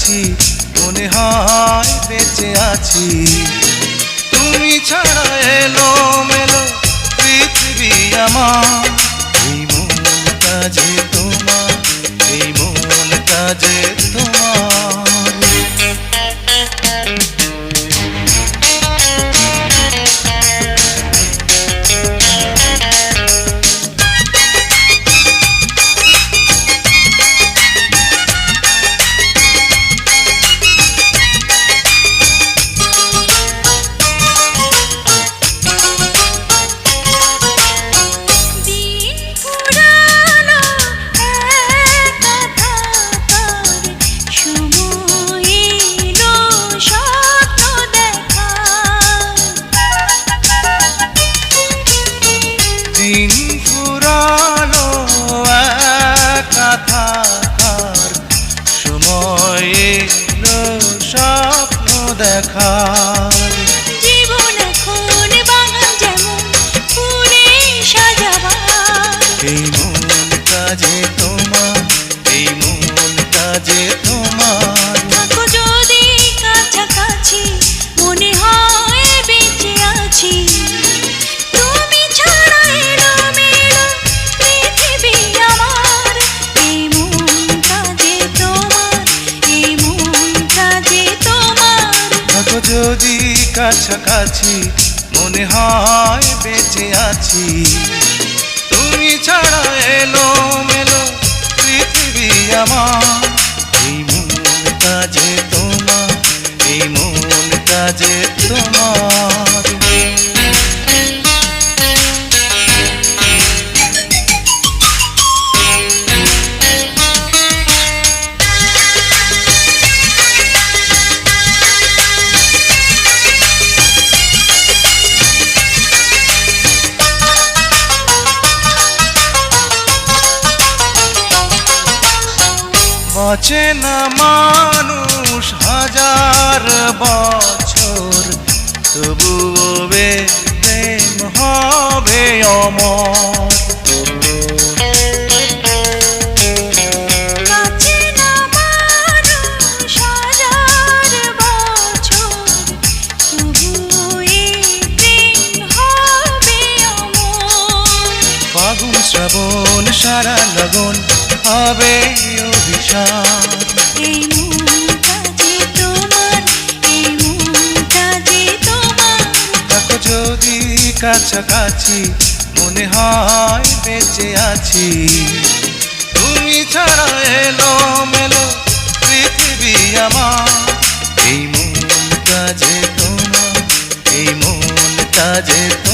কাছাকাছি মনে হয় বেঁচে আছি। তুমি ছাড়া এলো মেলো পৃথিবী আমার, এই মনটা যে তোমার, এই মনটা যে তোমার। দিন ফুরালো একা থাকার, সময় এলো স্বপ্ন দেখার। জীবন এখন বাগান যেমন ফুলে সাজাবার, এই মনটা যে তোমার, এই মনটা যে তোমার। থাকো যদি কাছাকাছি মনে হয় বেঁচে আছি। তুমি ছাড়া এলো মেলো পৃথিবী আমার, এই মনটা যে তোমার, এই মনটা যে তোমার। থাকো যদি কাছাকাছি মনে হয় বেঁচে আছি। তুমি ছাড়া এলো মেলো পৃথিবী আমার, এই মনটা যে তোমার, এই মনটা যে তোমার। বাঁচে না মানুষ হাজার বছর, তবুও প্রেম হবে অমর। বাঁচে না মানুষ হাজার বছর, তবুও এই প্রেম হবে অমর। ফাগুন শ্রাবণ সারা লগন হবে অভিশাপ। এই মনটা যে তোমার, এই মনটা যে তোমার। থাকো যদি কাছাকাছি মনে হয় বেঁচে আছি। তুমি ছাড়া এলো মেলো পৃথিবী আমার, এই মনটা যে তোমার, এই মনটা যে তোমার।